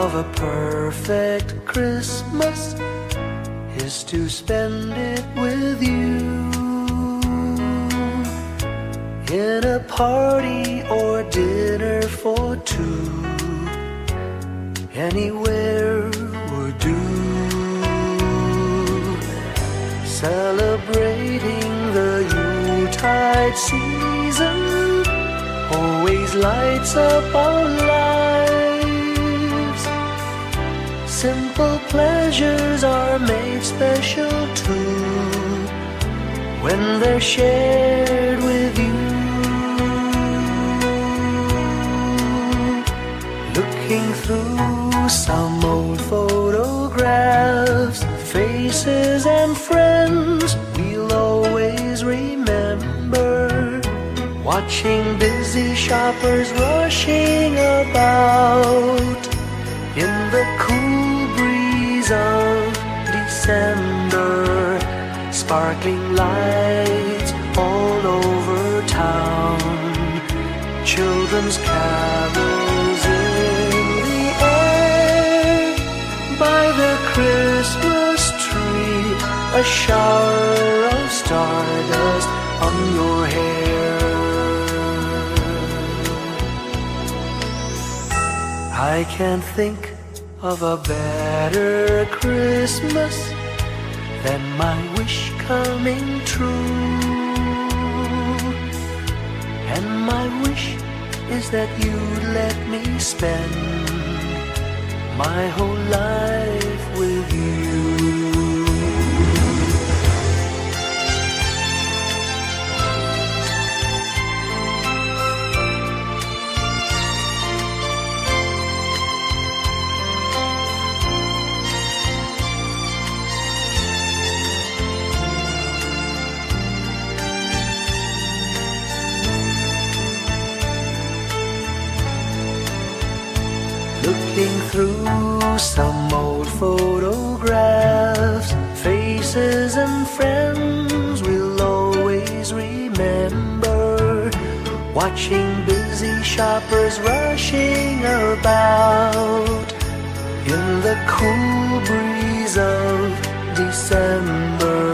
of a perfect Christmas is to spend it with you, in a party or dinner for two. Anywhere would do. Celebrating the Yuletide season always lights up our lives. Simple pleasures are made special too when they're shared with you. Looking through some old photographs, faces and friends we'll always remember. Watching busy shoppers rushing about in the cool breeze of December. Sparkling lights all over town, children's carols in the air. By the Christmas tree, a shower of stardust on your hair. I can't think of a better Christmas than my wish coming true. And my wish is that you'd let me spend my whole life with you. Looking through some old photographs, faces and friends we'll always remember. Watching busy shoppers rushing about in the cool breeze of December.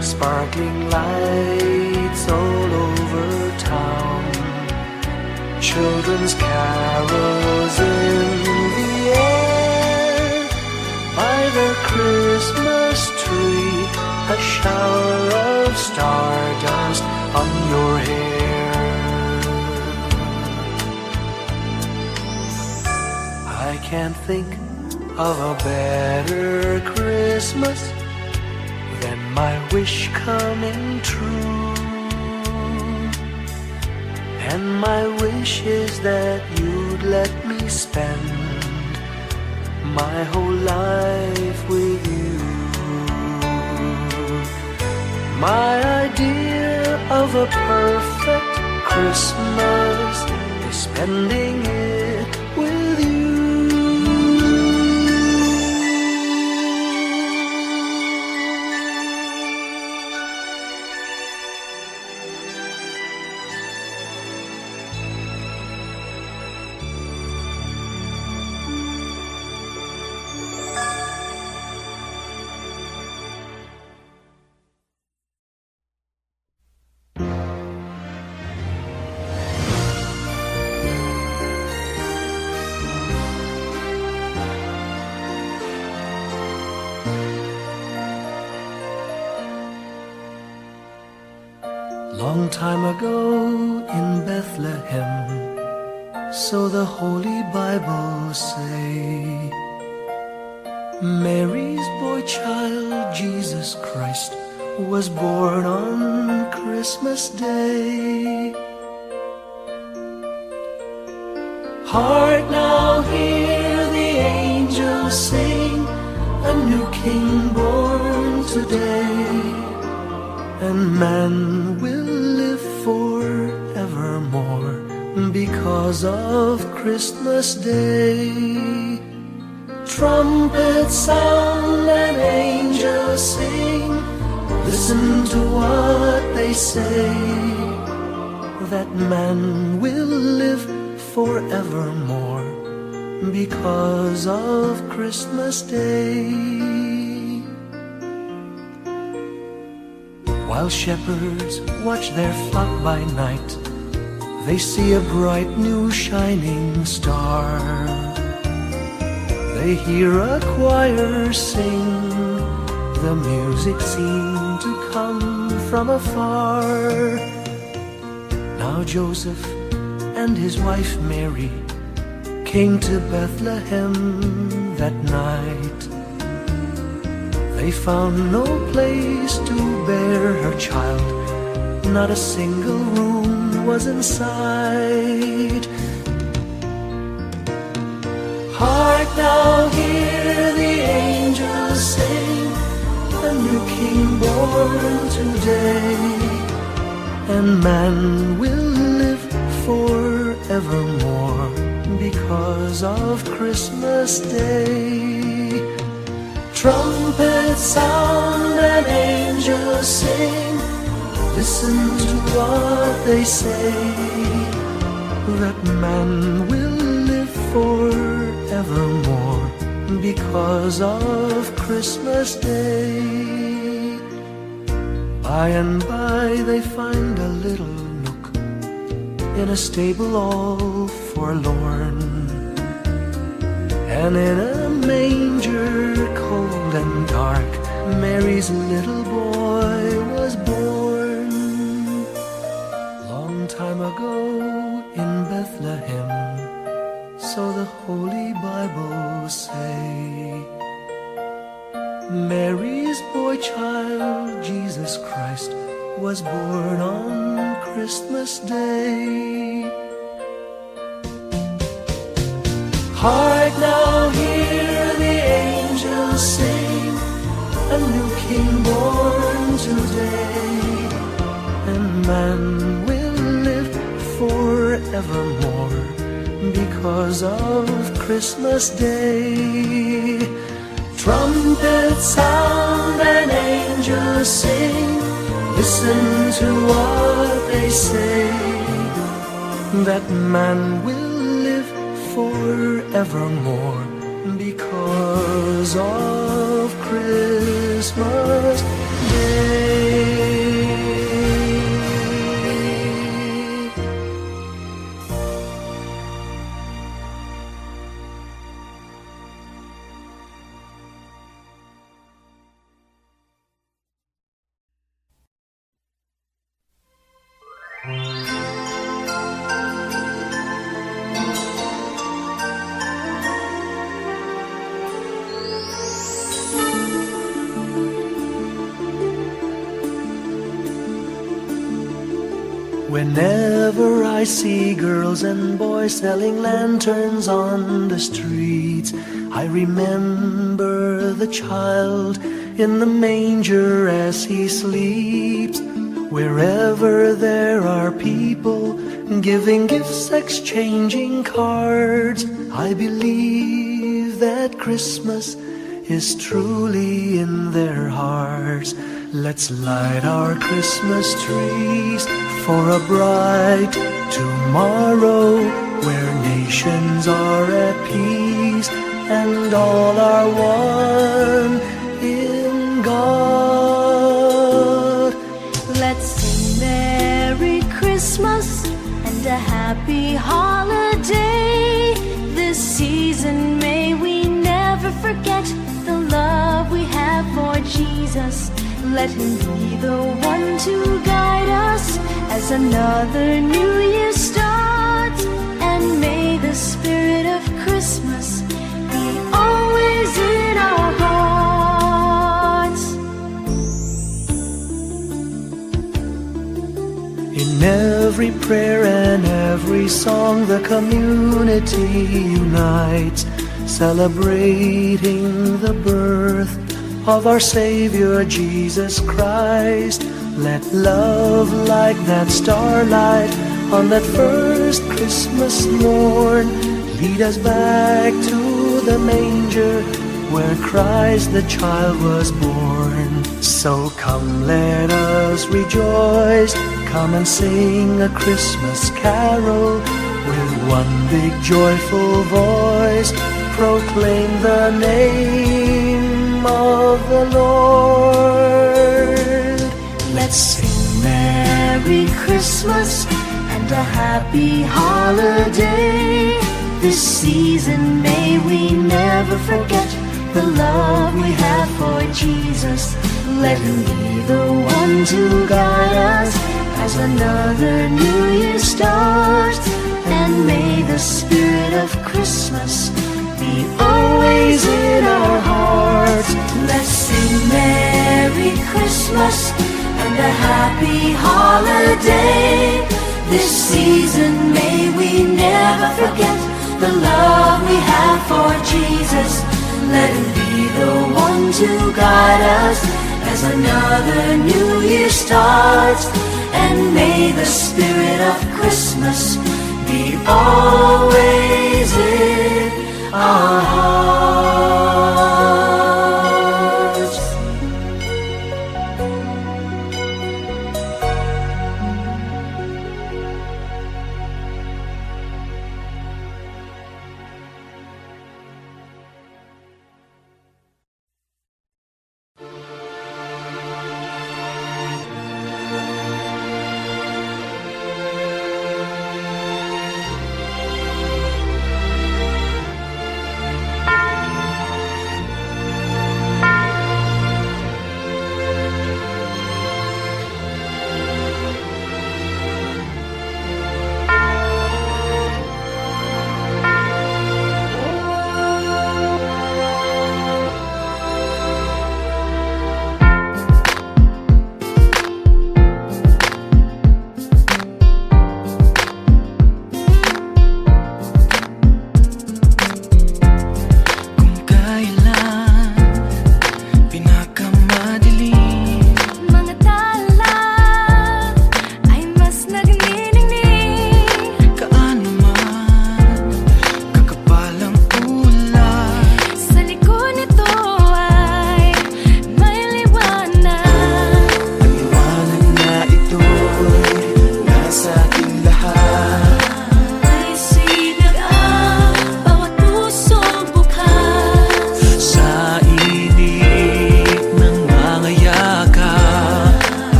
Sparkling lights all over town, children's carols in the air. By the Christmas tree, a shower of stardust on your hair. I can't think of a better Christmas than my wish coming true. And my wish is that you'd let me spend my whole life with you. My idea of a perfect Christmas is spending it with you. Long time ago in Bethlehem, so the Holy Bible say, Mary's boy child, Jesus Christ, was born on Christmas Day. Hark now, hear the angels sing, a new King born today, and man will live forevermore because of Christmas Day. Trumpets sound and angels sing, listen to what they say, that man will live forevermore because of Christmas Day. While shepherds watch their flock by night, they see a bright new shining star. They hear a choir sing, the music seemed to come from afar. Now Joseph and his wife Mary came to Bethlehem that night. They found no place to bear her child, not a single room was in sight. Hark now, hear the angels sing, a new king born today, and man will live forevermore because of Christmas Day. Trumpets sound and angels sing, listen to what they say, that man will live forevermore because of Christmas Day. By and by they find a little nook in a stable all forlorn, and in a manger cold and dark, Mary's little boy was born. Long time ago in Bethlehem, so the Holy Bible say, Mary's boy child, Jesus Christ, was born on Christmas Day. Hark now, hear the angels sing, a new king born today, and man will live forevermore because of Christmas Day. Trumpets sound and angels sing, listen to what they say, that man will live forevermore because of Christmas Day. Whenever I see girls and boys selling lanterns on the streets, I remember the child in the manger as he sleeps. Wherever there are people giving gifts, exchanging cards, I believe that Christmas is truly in their hearts. Let's light our Christmas trees for a bright tomorrow, where nations are at peace and all are one in God. Let's sing Merry Christmas and a happy holiday. This season may we never forget the love we have for Jesus. Let him be the one to guide us as another new year starts, and may the spirit of Christmas be always in our hearts. In every prayer and every song, the community unites, celebrating the birth of our Savior Jesus Christ. Let love like that starlight on that first Christmas morn lead us back to the manger where Christ the child was born. So come, let us rejoice, come and sing a Christmas carol, with one big joyful voice, proclaim the name of the Lord. Let's sing Merry Christmas and a happy holiday. This season may we never forget the love we have for Jesus. Let him be the one to guide us as another new year starts. And may the spirit of Christmas be always in our hearts. Let's sing Merry Christmas and a happy holiday. This season may we never forget the love we have for Jesus. Let him be the one to guide us as another new year starts. And may the spirit of Christmas be always in our hearts.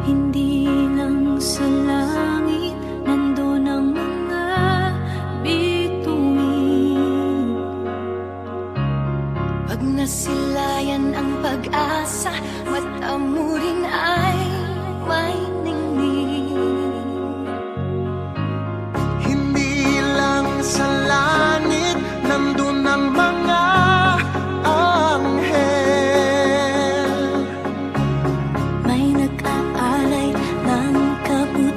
Hindi lang sa langit nandun ang mga bituin. Pag nasilayan ang pag-asa, mata mo rin ay may ningning. Hindi lang sa langit nandun ang mga anghel. May nag-aalay ng kabuti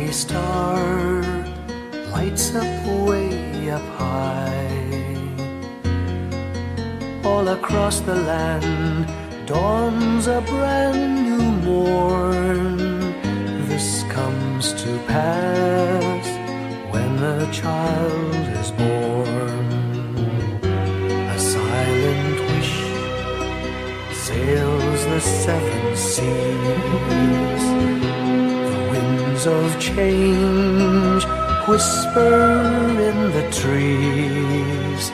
tiny star lights up way up high. All across the land dawns a brand new morn. This comes to pass when a child is born. A silent wish sails the seven seas. The winds of change whisper in the trees,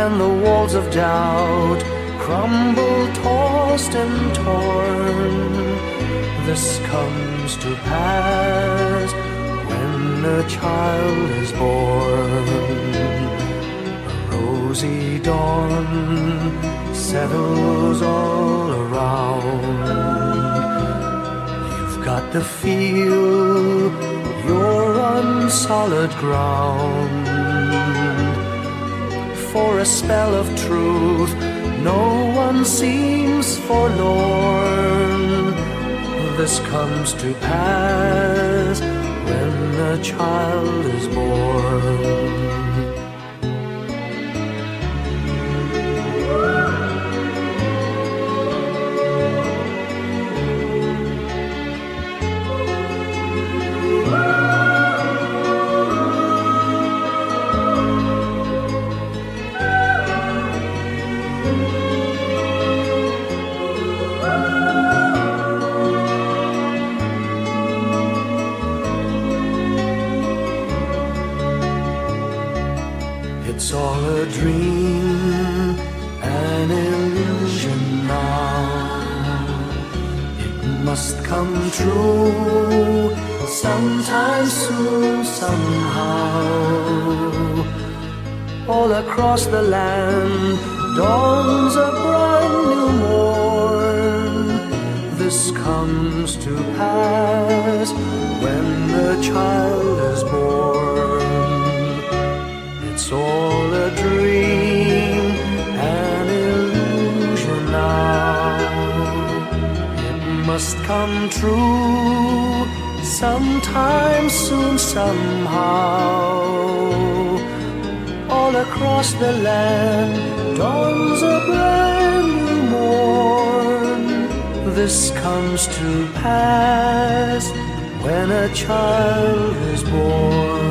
and the walls of doubt crumble, tossed and torn. This comes to pass when a child is born. A rosy dawn settles all around. You've got to feel you're on solid ground. For a spell of truth, no one seems forlorn. This comes to pass when a child is born. It's all a dream, an illusion now. It must come true sometime soon, somehow. All across the land dawns a brand new morn. This comes to pass when the child is born. It's all a dream, an illusion now. It must come true sometime soon, somehow. All across the land dawns a brand new morn. This comes to pass when a child is born.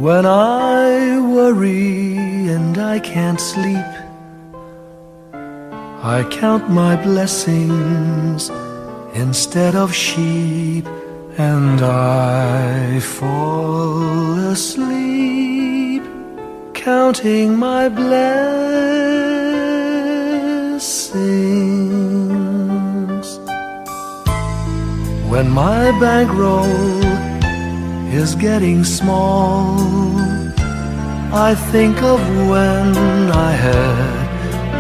When I worry and I can't sleep, I count my blessings instead of sheep, and I fall asleep counting my blessings. When my bankroll is getting small, I think of when I had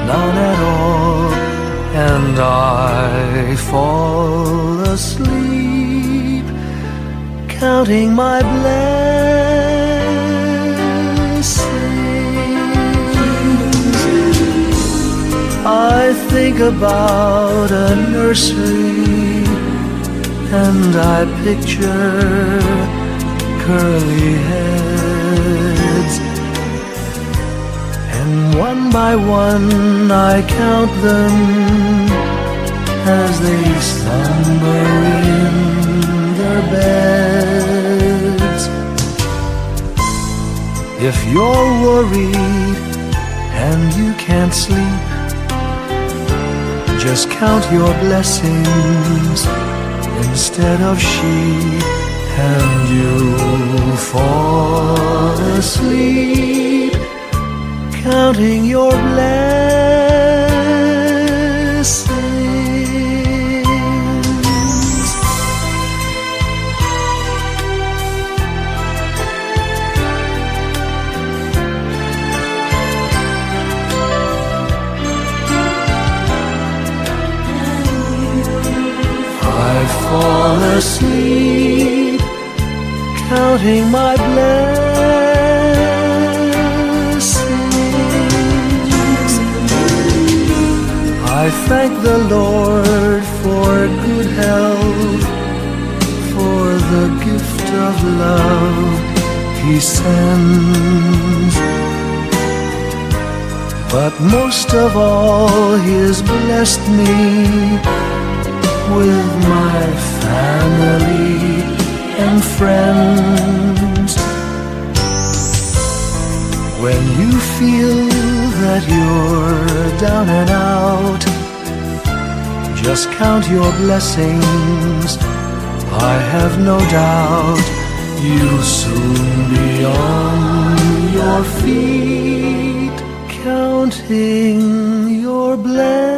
none at all, and I fall asleep counting my blessings. I think about a nursery and I picture curly heads, and one by one I count them as they slumber in their beds. If you're worried and you can't sleep, just count your blessings instead of sheep, and you'll fall asleep counting your blessings. I fall asleep counting my blessings. I thank the Lord for good health, for the gift of love He sends. But most of all, He has blessed me with my family and friends. When you feel that you're down and out, just count your blessings. I have no doubt you'll soon be on your feet, counting your blessings.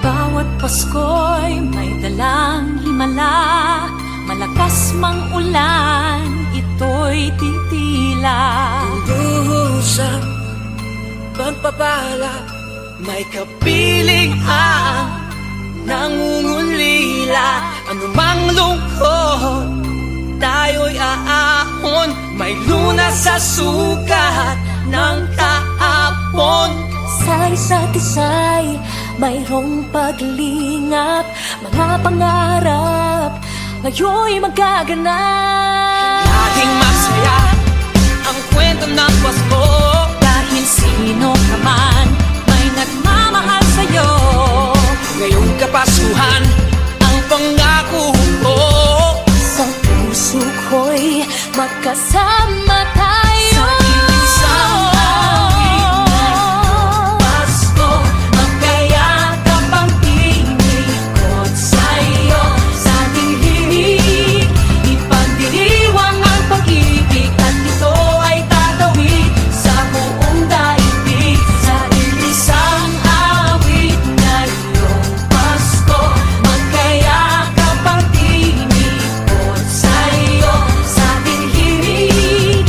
Bawat Pasko'y may dalang himala, malakas mang ulan, ito'y titila. Usap, pagpapala, may kapiling ang nangungulila. Anumang lungkot, tayo'y aahon, may lunas sa sukat ng kahapon. Sa isa't isa'y mayroong paglingap, mga pangarap ngayon'y magaganap. Laging masaya ang kwento ng Pasko, Dahil sino ka man may nagmamahal sa'yo. ngayong Kapaskuhan ang pangako ko. Sa puso ko'y magkasama tayo. Sa iisang awit ngayong Pasko, magkayakap ang tinikot sa'yo. Sa ating himig, ipagdiriwang ang pag-ibig, at ito ay tatawid sa buong daigdig. Sa iisang awit ngayong Pasko, magkayakap ang tinikot sa'yo. Sa ating himig,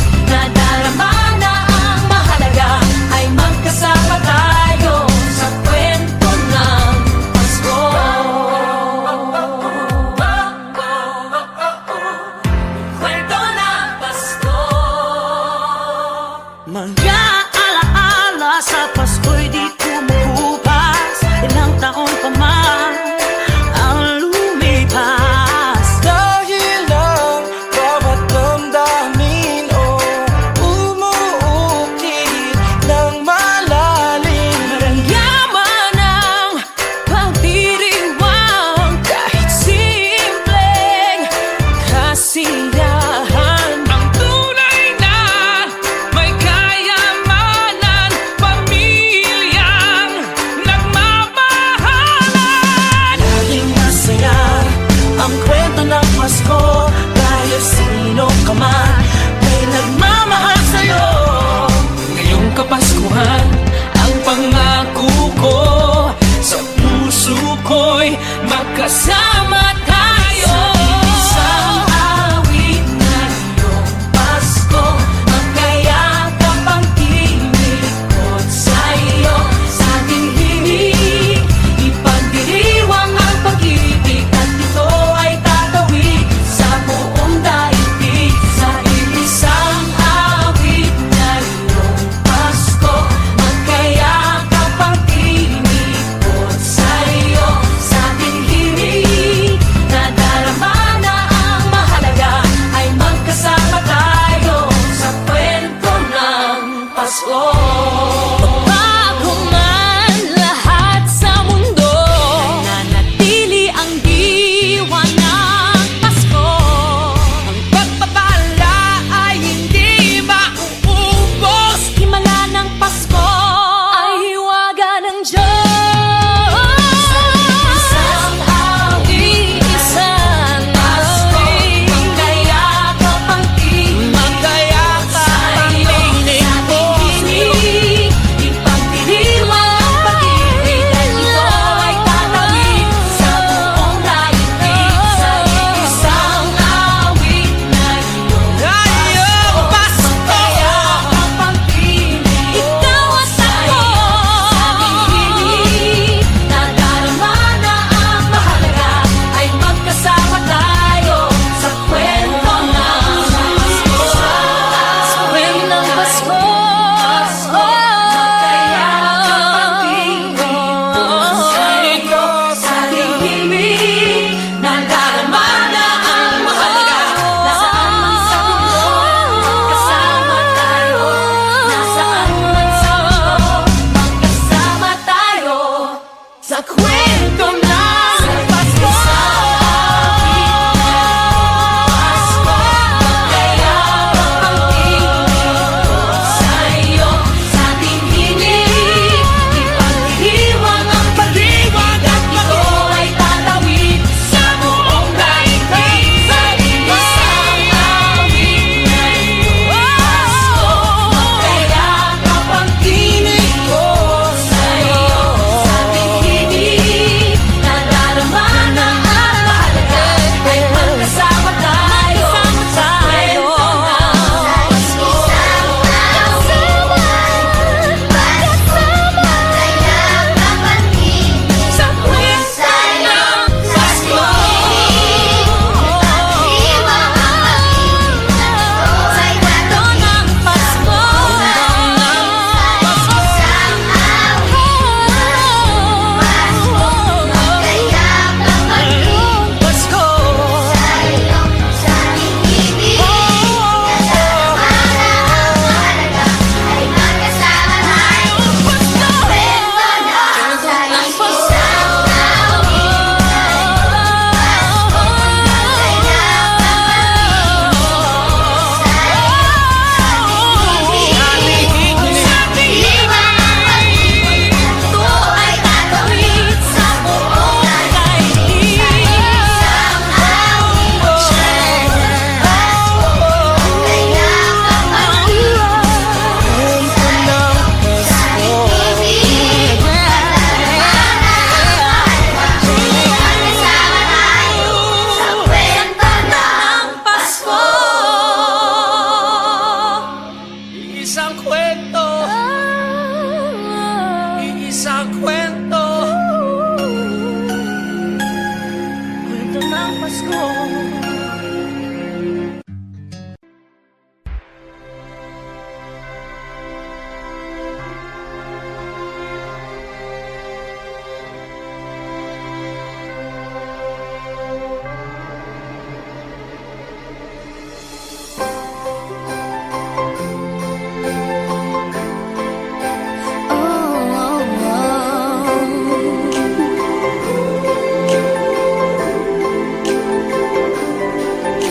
ang Pasko.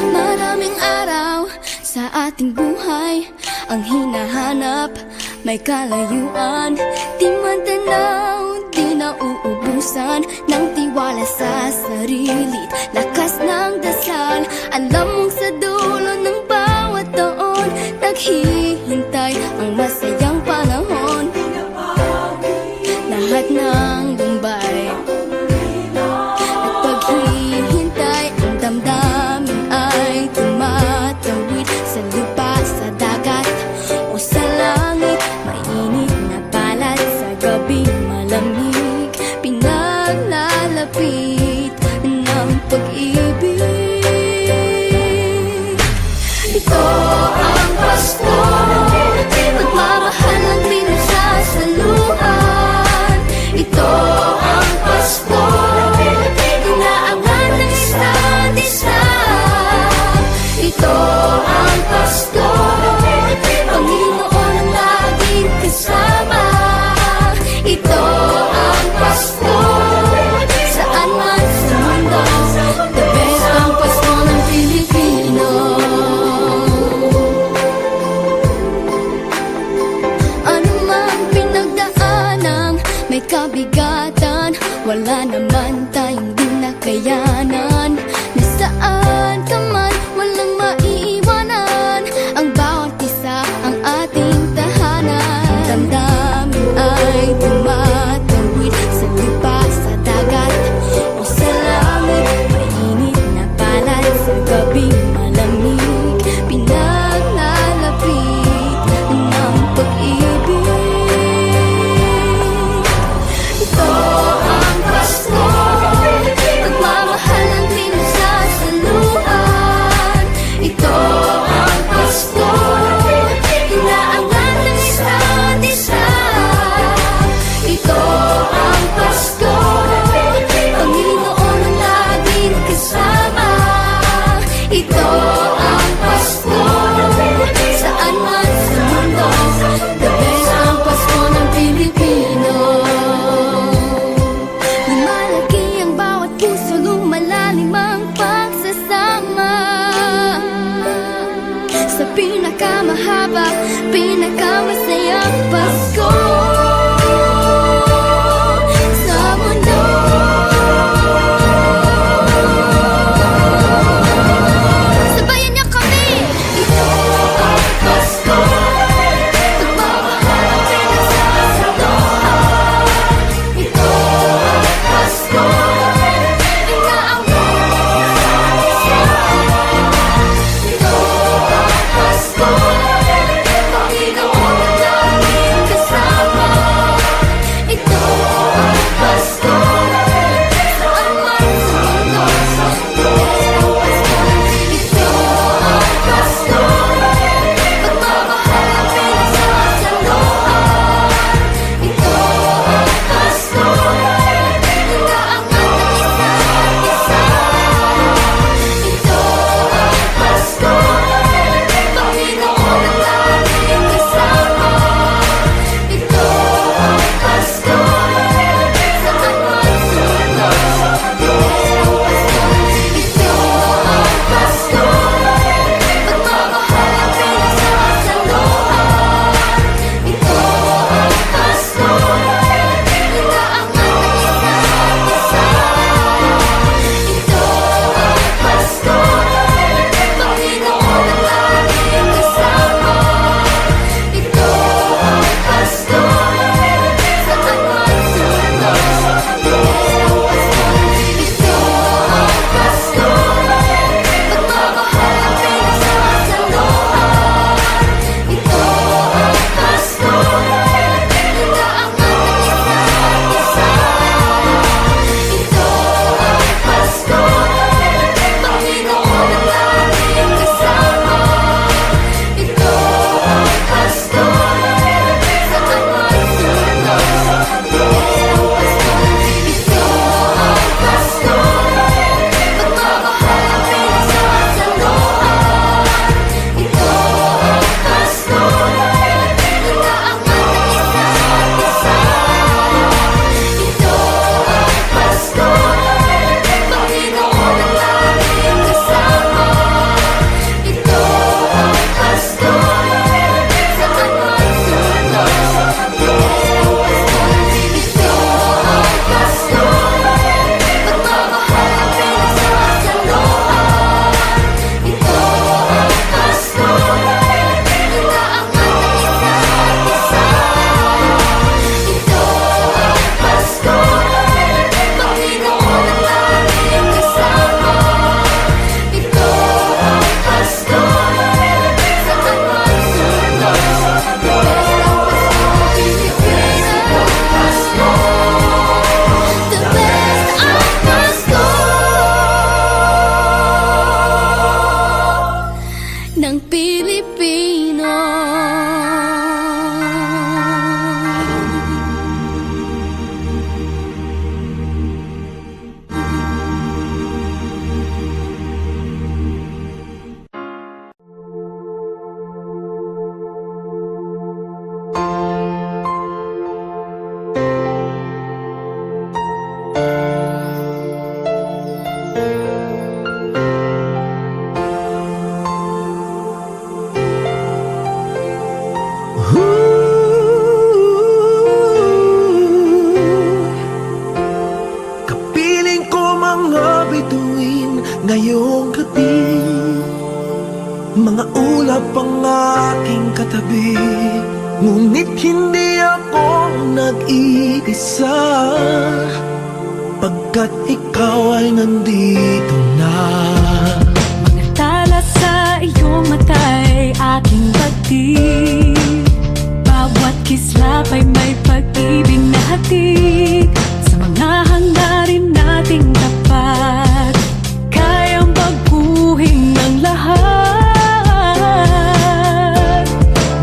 Maraming araw sa ating buhay ang hinahanap, may kalayuan, di man tanaw, di nauubusan ng tiwala sa sarili't lakas ng dasal. Alam mong sa dulo ng bawat taon naghihintay ang masayang panahon. Lahat ng lumbay at paghihintay, ang damdamin ay tumatawid sa lupa, sa dagat o sa langit. Mainit na palad sa gabing malamig, pinaglalapit ng pag-ibig. Ito ang Pasko, pagmamahal ang pinagsasaluhan. Ito ang Pasko, inaangan ng isa't isa. Ito ang Pasko, Panginoon ang laging kasama. Ito ang Pasko, saan man sa mundo, the best ang Pasko ng Pilipino. Ano man pinagdaanang may kabigatan, wala naman tayong di nakayanan. Nasaan ka man, walang maiiwanan, ang bawat isa ang ating tahanan. Damdamin ay tumatawid sa lupa, sa dagat o sa langit. Mainit na palad sa gabing malamig, pinaglalapit ng pag-ibig. Ito ang Pasko, pagmamahal ang pinagsasaluhan. Ito ang Pasko, inaangan ng isa't isa. Ito ang Pasko, Panginoon ang laging kasama. Ito ang Pasko, saan man sa mundo, the best ang Pasko ng Pilipino. Lumalaki ang bawat puso, lumalalim ang pagsasama. Sa pinakamahaba, pinakamasayang Pasko sa mundo. Sabayan niyo kami! Ito ang Pasko, pagmamahal ang pinagsasaluhan. Ito ang Pasko, inaangan ng isa't isa. Ito ang Pasko, Panginoon ang laging kasama. Ngayong gabi, mga ulap ang aking katabi, ngunit hindi ako nag-iisa, pagkat ikaw ay nandito na. Mga tala sa iyong mata'y aking batid, bawat kislap ay may pag-ibig na hatid. Sa mga hangarin nating tapat, kayang baguhin ng lahat.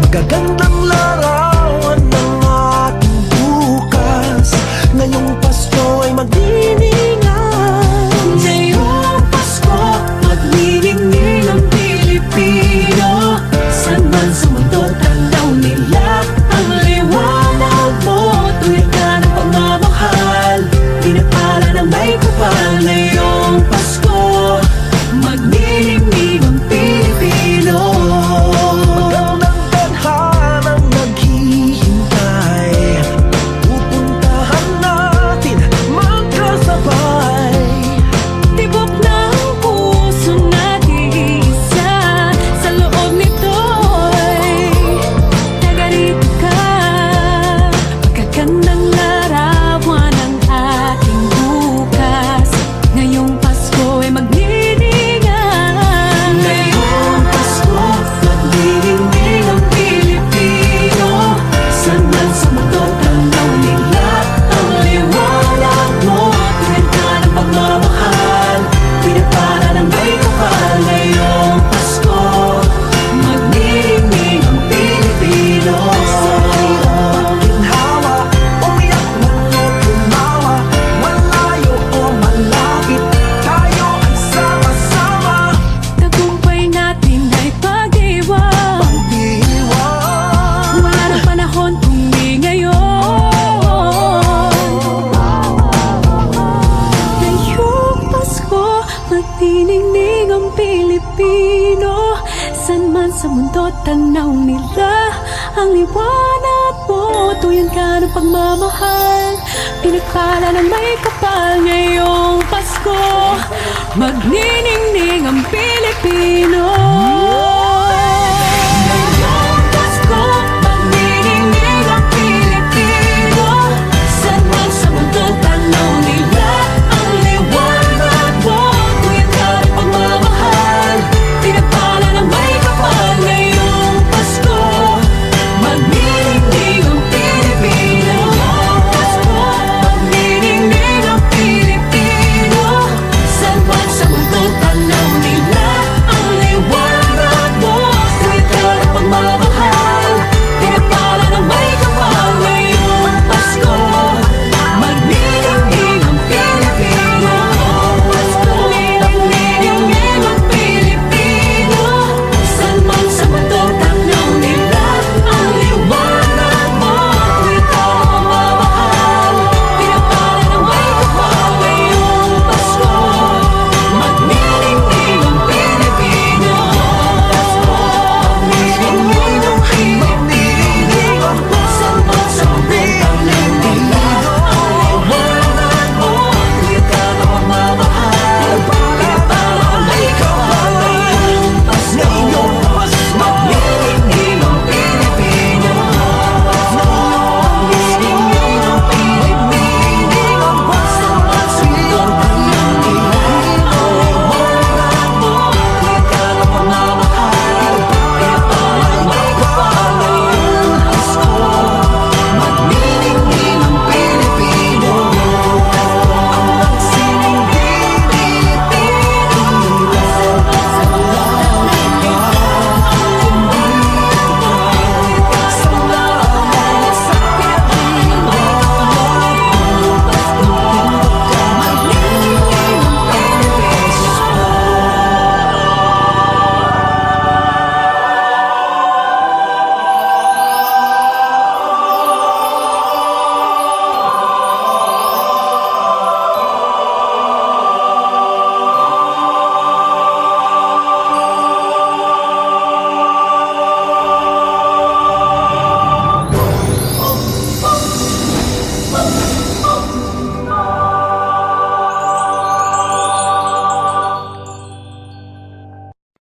Magagandang larawan ng ating bukas, ngayong Pasko ay magdiningan. Ngayong Pasko, magniningning ang Pilipino. Saan man sa mundo, tanaw nila ang liwanag mo. Tuwid ka ng pagmamahal, pinapala ng may kapal. Ngayong Pasko, magniningning ang Pilipino. Magandang tadhanang naghihintay, pupuntahan natin magkasabay. Tibok ng puso nag-iisa, sa loob nito'y taga-rito ka. Magagandang larawan ng ating bukas, ngayong Pasko ay magniningan. Ngayong Pasko, magniningning ang Pilipino. Saan man sa mundo, tanaw nila ang liwanag mo. Tuwid ka ng pagmamahal, pinapala ng may kapal. Ngayong Pasko, magniningning ang Pilipino. Ginhawa, umiyak man o tumawa, malayo o malapit, tayo ay sama-sama. Tagumpay natin ay pag-iwan, Pag-iwan, wala nang panahon kung di ngayon. Ngayong Pasko, magniningning ang Pilipino. Saan man sa mundo, tanaw nila ang liwanag mo. Tuyan ka ng pagmamahal, pinagpala ng may kapal. Ngayong Pasko, magniningning ang Pilipino.